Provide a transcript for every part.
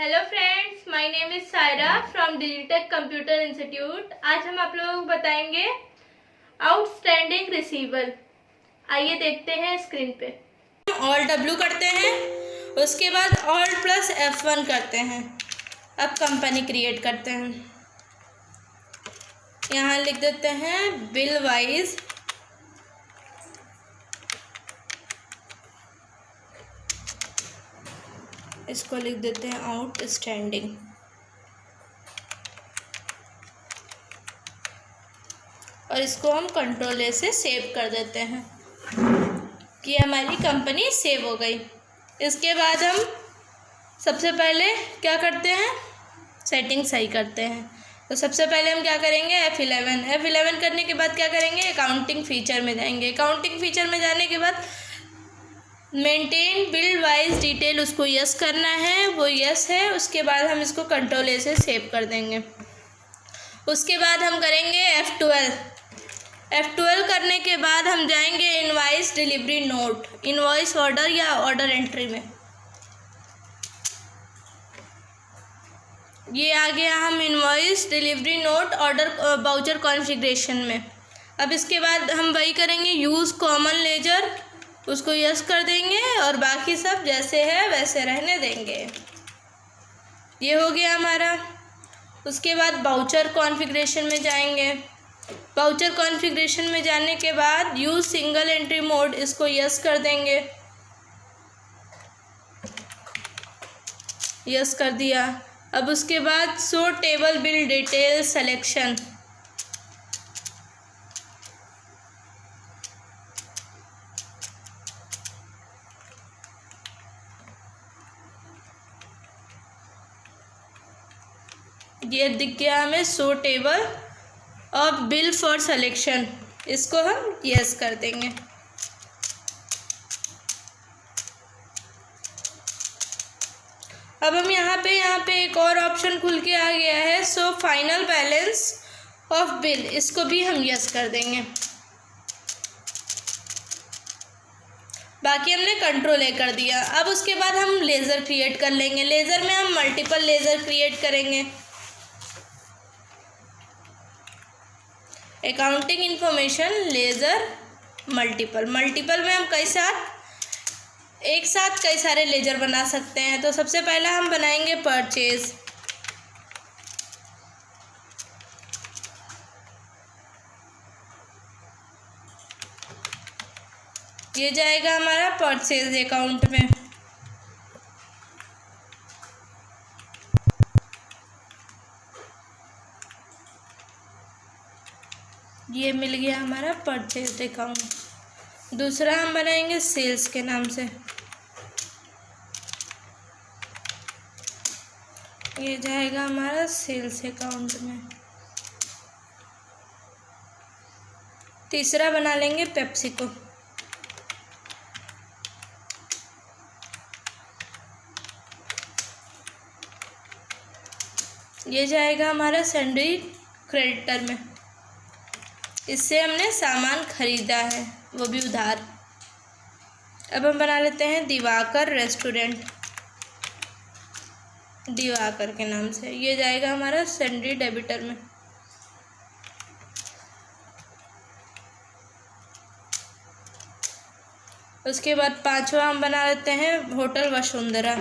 Hello friends, my name is Saira from Digitek computer institute. आज हम आप लोगों को बताएंगे आउटस्टैंडिंग रिसीवर। आइए देखते हैं स्क्रीन पे। ऑल्ट W करते हैं, उसके बाद ऑल्ट प्लस F1 करते हैं। अब कंपनी क्रिएट करते हैं। यहाँ लिख देते हैं बिल वाइज इसको लिख देते हैं आउटस्टैंडिंग। और इसको हम कंट्रोल ए से सेव कर देते हैं कि हमारी कंपनी सेव हो गई। इसके बाद हम सबसे पहले क्या करते हैं, सेटिंग सही करते हैं। तो सबसे पहले हम क्या करेंगे, F11 करने के बाद क्या करेंगे, अकाउंटिंग फीचर में जाएंगे। अकाउंटिंग फीचर में जाने के बाद मेंटेन बिल्ड वाइज डिटेल, उसको यस करना है, वो यस है। उसके बाद हम इसको कंट्रोल ए से सेव कर देंगे। उसके बाद हम करेंगे F12 करने के बाद हम जाएंगे invoice delivery note, invoice order या ऑर्डर एंट्री में। ये आ गया हम invoice delivery note order voucher configuration में। अब इसके बाद हम वही करेंगे, यूज़ कॉमन लेजर, उसको यस कर देंगे और बाकी सब जैसे है वैसे रहने देंगे। ये हो गया हमारा। उसके बाद वाउचर कॉन्फ़िगरेशन में जाएंगे। वाउचर कॉन्फ़िगरेशन में जाने के बाद यूज़ सिंगल एंट्री मोड, इसको यस कर देंगे। यस कर दिया। अब उसके बाद show table bill detail selection, ये दिख गया हमें शो टेबल और बिल फॉर सिलेक्शन, इसको हम यस कर देंगे। अब हम यहाँ पे एक और ऑप्शन खुल के आ गया है, so final balance of bill, इसको भी हम यस कर देंगे। बाकी हमने कंट्रोल ए कर दिया। अब उसके बाद हम लेज़र क्रिएट कर लेंगे। लेज़र में हम मल्टीपल लेज़र क्रिएट करेंगे। अकाउंटिंग इंफॉर्मेशन लेज़र मल्टीपल में हम एक साथ कई सारे लेजर बना सकते हैं। तो सबसे पहला हम बनाएंगे परचेज। ये जाएगा हमारा परचेज अकाउंट में। ये मिल गया हमारा परचेज अकाउंट। दूसरा हम बनाएंगे सेल्स के नाम से। ये जाएगा हमारा सेल्स अकाउंट में। तीसरा बना लेंगे पेप्सिको। ये जाएगा हमारा सैंडरी क्रेडिटर में। इससे हमने सामान खरीदा है, वो भी उधार। अब हम बना लेते हैं दिवाकर रेस्टोरेंट, दिवाकर के नाम से। ये जाएगा हमारा सैंडरी डेबिटर में। उसके बाद पांचवा हम बना लेते हैं होटल वसुंधरा।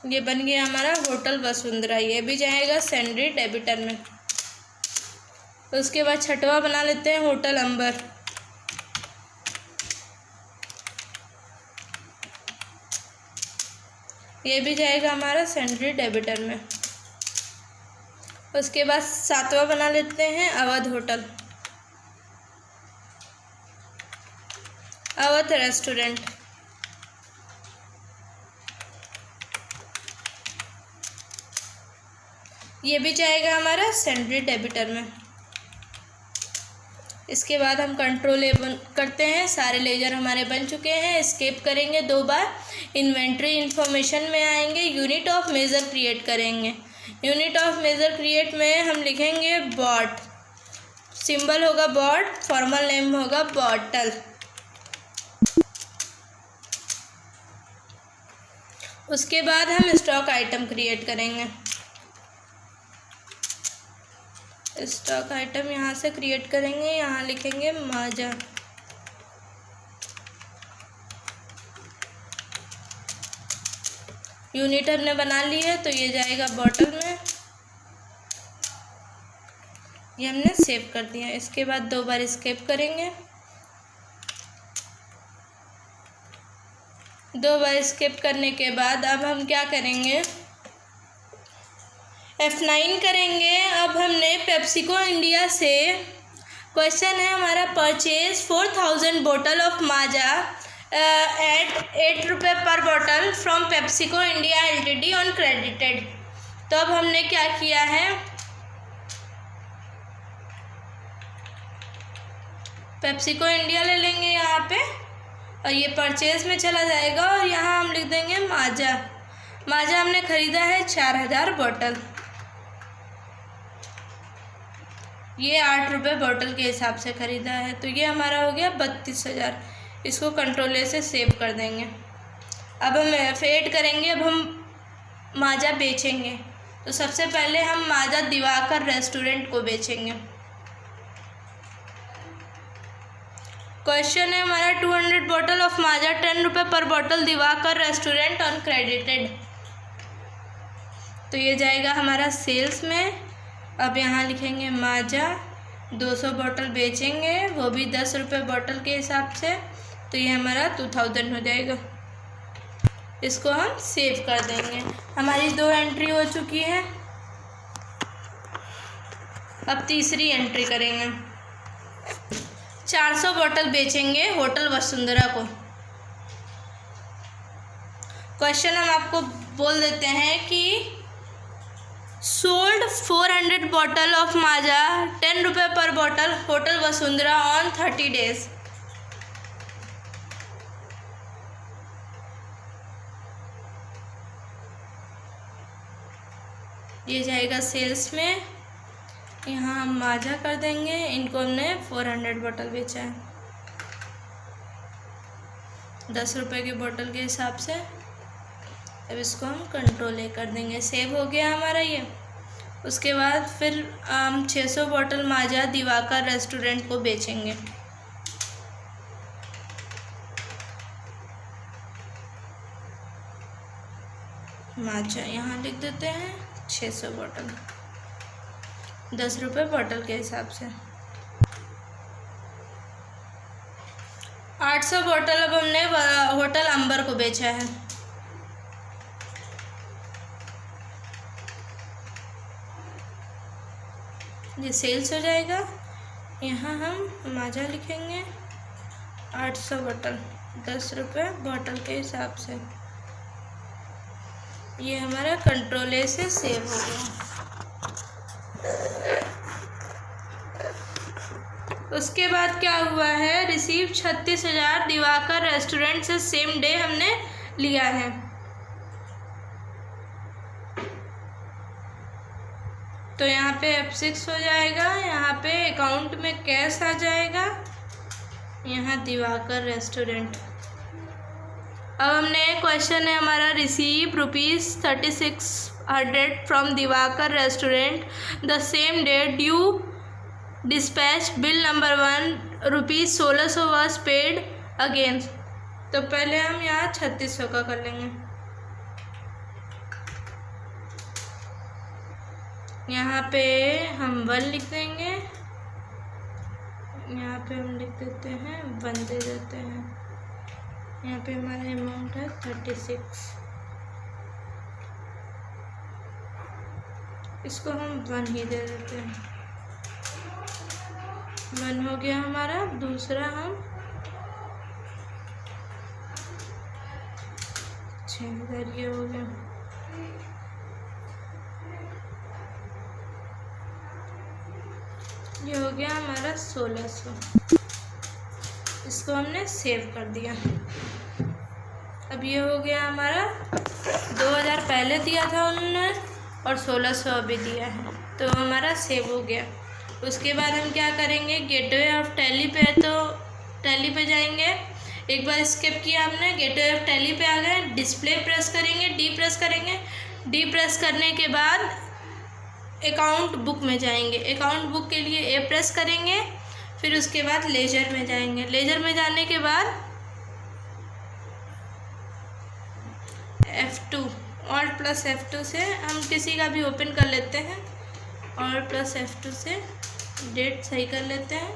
ये बन गया हमारा होटल वसुंधरा, ये भी जाएगा सैंडरी डेबिटर में। उसके बाद छठवा बना लेते हैं होटल अंबर। ये भी जाएगा हमारा सैंडरी डेबिटर में। उसके बाद सातवां बना लेते हैं अवध होटल, अवध रेस्टोरेंट। ये भी जाएगा हमारा सैंडरी डेबिटर में। इसके बाद हम कंट्रोल ए करते हैं। सारे लेजर हमारे बन चुके हैं। एस्केप करेंगे 2 बार। इन्वेंट्री इंफॉर्मेशन में आएंगे, यूनिट ऑफ मेज़र क्रिएट करेंगे। यूनिट ऑफ मेज़र क्रिएट में हम लिखेंगे बॉट। सिंबल होगा बॉट, फॉर्मल नेम होगा बॉटल। उसके बाद हम स्टॉक आइटम क्रिएट करेंगे। स्टॉक आइटम यहाँ से क्रिएट करेंगे, यहाँ लिखेंगे माजा। यूनिट हमने बना ली है तो ये जाएगा बॉटल में, ये हमने सेव कर दिया। इसके बाद 2 बार एस्केप करेंगे। 2 बार एस्केप करने के बाद अब हम क्या करेंगे, F9 करेंगे। अब हमने पेप्सिको इंडिया से क्वेश्चन है हमारा, परचेज 4000 बोतल ऑफ माजा एट 8 रुपये पर bottle from PepsiCo India LTD on credited. तो अब हमने क्या किया है, पेप्सिको इंडिया ले लेंगे यहाँ पे और ये परचेज में चला जाएगा और यहाँ हम लिख देंगे माजा। माजा हमने ख़रीदा है 4000 बोतल, ये 8 रुपये बोतल के हिसाब से ख़रीदा है, तो ये हमारा हो गया 32,000। इसको कंट्रोल ए से सेव कर देंगे। अब हम ऐड करेंगे। अब हम माजा बेचेंगे तो सबसे पहले हम माजा दिवाकर रेस्टोरेंट को बेचेंगे। क्वेश्चन है हमारा 200 बोतल ऑफ माजा 10 रुपये पर बोतल दिवाकर रेस्टोरेंट ऑन क्रेडिटेड। तो ये जाएगा हमारा सेल्स में। अब यहाँ लिखेंगे माजा 200 बोतल बेचेंगे, वो भी 10 रुपये बोतल के हिसाब से, तो ये हमारा 2000 हो जाएगा। इसको हम सेव कर देंगे। हमारी 2 एंट्री हो चुकी है। अब तीसरी एंट्री करेंगे। 400 बोतल बेचेंगे होटल वसुंधरा को। क्वेश्चन हम आपको बोल देते हैं कि सोल्ड 400 बॉटल ऑफ माजा 10 रुपये पर bottle hotel Vasundhara on 30 days. ये जाएगा सेल्स में, यहाँ हम माजा कर देंगे। इनको हमने 400 बोतल बेचा है 10 रुपये की बोतल के हिसाब से। अब इसको हम कंट्रोल ए कर देंगे। सेव हो गया हमारा ये। उसके बाद फिर हम 600 बोतल माजा दिवाकर रेस्टोरेंट को बेचेंगे। माजा यहाँ लिख देते हैं 600 बोतल 10 रुपये बोतल के हिसाब से। 800 बोतल अब हमने होटल अंबर को बेचा है। ये सेल्स हो जाएगा। यहाँ हम माजा लिखेंगे 800 बोतल 10 रुपये बोतल के हिसाब से। ये हमारा कंट्रोल ए से सेव हो गया। उसके बाद क्या हुआ है, रिसीव 36,000 दिवाकर रेस्टोरेंट से सेम डे हमने लिया है। तो यहाँ पे F6 हो जाएगा। यहाँ पे अकाउंट में कैश आ जाएगा, यहाँ दिवाकर रेस्टोरेंट। अब हमने क्वेश्चन है हमारा, receive ₹3600 from Diwakar restaurant the same day due dispatch bill number 1 ₹1600 was paid again. तो पहले हम यहाँ 3600 का कर लेंगे। यहाँ पे हम 1 लिख देंगे, यहाँ पे हम लिख देते हैं 1 दे देते हैं। यहाँ पे हमारा अमाउंट है 36। इसको हम 1 ही दे देते हैं। 1 हो गया हमारा। दूसरा हम 6000 ये हो गया। ये हो गया हमारा 1600। इसको हमने सेव कर दिया। अब ये हो गया हमारा 2000 पहले दिया था उन्होंने और 1600 अभी दिया है, तो हमारा सेव हो गया। उसके बाद हम क्या करेंगे, गेटवे ऑफ टैली पे है तो टैली पे जाएंगे। एक बार स्किप किया हमने, गेटवे ऑफ टैली पे आ गए, डिस्प्ले प्रेस करेंगे, डी प्रेस करेंगे। डी प्रेस करने के बाद अकाउंट बुक में जाएंगे। अकाउंट बुक के लिए ए प्रेस करेंगे, फिर उसके बाद लेजर में जाएंगे। लेजर में जाने के बाद F2 ऑल्ट प्लस F2 से हम किसी का भी ओपन कर लेते हैं। ऑल्ट प्लस F2 से डेट सही कर लेते हैं।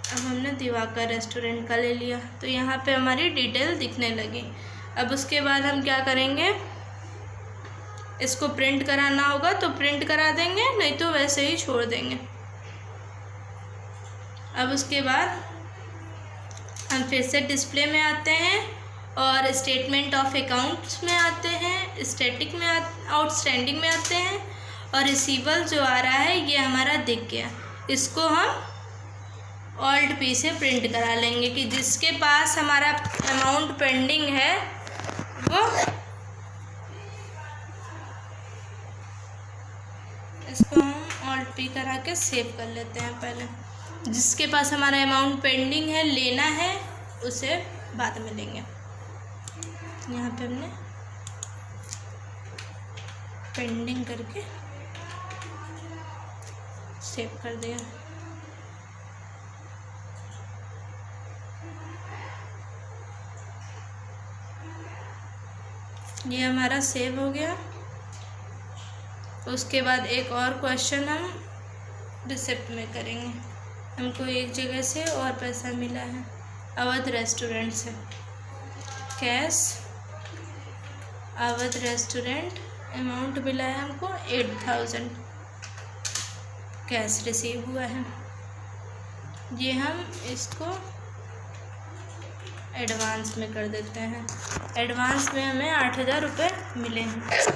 अब हमने दिवाकर रेस्टोरेंट का ले लिया तो यहाँ पे हमारी डिटेल दिखने लगी। अब उसके बाद हम क्या करेंगे, इसको प्रिंट कराना होगा तो प्रिंट करा देंगे, नहीं तो वैसे ही छोड़ देंगे। अब उसके बाद हम फिर से डिस्प्ले में आते हैं और स्टेटमेंट ऑफ अकाउंट्स में आते हैं, स्टैटिक में आउटस्टैंडिंग में आते हैं और रिसीवेबल जो आ रहा है ये हमारा दिख गया। इसको हम ऑल्ट पी से प्रिंट करा लेंगे कि जिसके पास हमारा अमाउंट पेंडिंग है वो इसको हम ऑल्ट पी करा के सेव कर लेते हैं। पहले जिसके पास हमारा अमाउंट पेंडिंग है लेना है उसे बाद में लेंगे। यहाँ पे हमने पेंडिंग करके सेव कर दिया। ये हमारा सेव हो गया। उसके बाद एक और क्वेश्चन हम रिसिप्ट में करेंगे। हमको एक जगह से और पैसा मिला है, अवध रेस्टोरेंट से। कैश अवध रेस्टोरेंट अमाउंट मिला है हमको 8000 कैश रिसीव हुआ है। ये हम इसको एडवांस में कर देते हैं। एडवांस में हमें 8000 रुपये मिले हैं।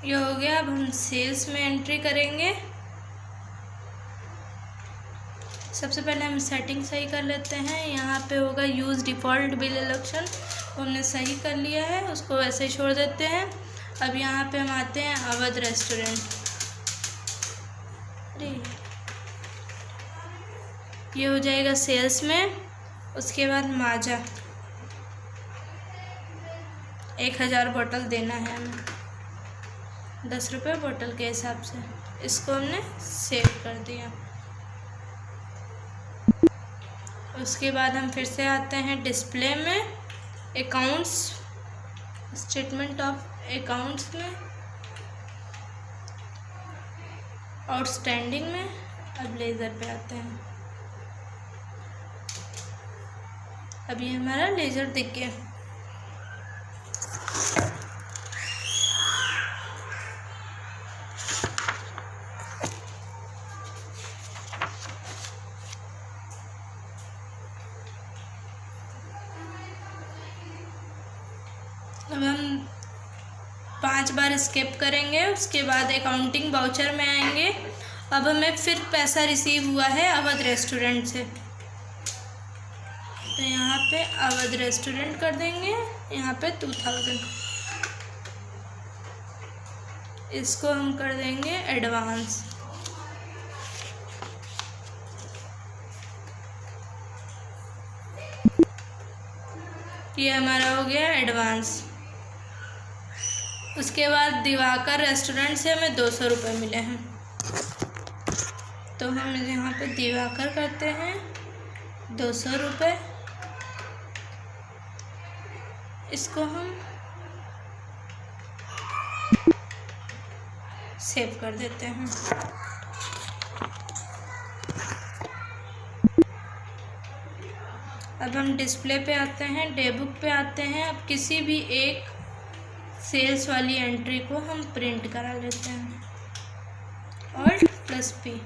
ये हो गया। अब हम सेल्स में एंट्री करेंगे। सबसे पहले हम सेटिंग सही कर लेते हैं। यहाँ पे होगा यूज़ डिफ़ॉल्ट बिल इलेक्शन, वो हमने सही कर लिया है, उसको वैसे ही छोड़ देते हैं। अब यहाँ पे हम आते हैं अवध रेस्टोरेंट। ये हो जाएगा सेल्स में। उसके बाद माजा 1000 बोतल देना है हमें, 10 रुपये बोतल के हिसाब से। इसको हमने सेव कर दिया। उसके बाद हम फिर से आते हैं डिस्प्ले में, अकाउंट्स, स्टेटमेंट ऑफ अकाउंट्स में, आउटस्टैंडिंग में। अब लेज़र पे आते हैं। अब ये हमारा लेज़र दिख गया। अब हम 5 बार स्किप करेंगे। उसके बाद अकाउंटिंग वाउचर में आएंगे। अब हमें फिर पैसा रिसीव हुआ है अवध रेस्टोरेंट से, तो यहाँ पे अवध रेस्टोरेंट कर देंगे। यहाँ पे 2000, इसको हम कर देंगे एडवांस। ये हमारा हो गया एडवांस। उसके बाद दिवाकर रेस्टोरेंट से हमें 200 रुपये मिले हैं, तो हम यहाँ पे दिवाकर करते हैं 200 रुपये। इसको हम सेव कर देते हैं। अब हम डिस्प्ले पे आते हैं, डे बुक पे आते हैं। अब किसी भी एक सेल्स वाली एंट्री को हम प्रिंट करा लेते हैं, ऑल्ट प्लस पी।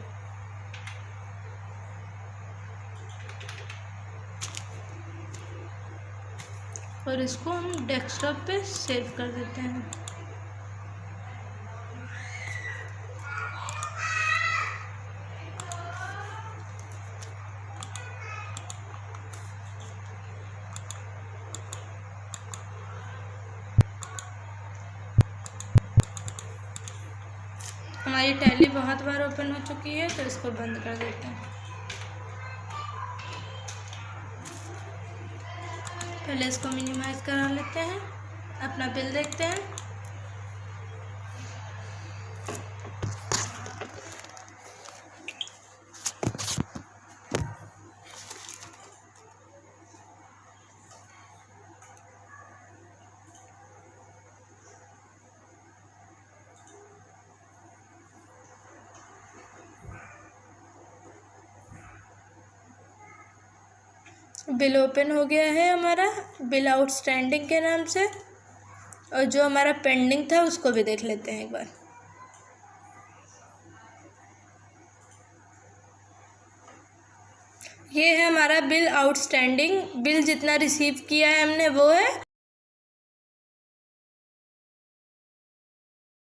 और इसको हम डेस्कटॉप पे सेव कर देते हैं। हमारी टैली बहुत बार ओपन हो चुकी है, तो इसको बंद कर देते हैं। पहले इसको मिनिमाइज करा लेते हैं, अपना बिल देखते हैं। बिल ओपन हो गया है हमारा, बिल आउटस्टैंडिंग के नाम से। और जो हमारा पेंडिंग था उसको भी देख लेते हैं एक बार। ये है हमारा बिल आउटस्टैंडिंग। बिल जितना रिसीव किया है हमने वो है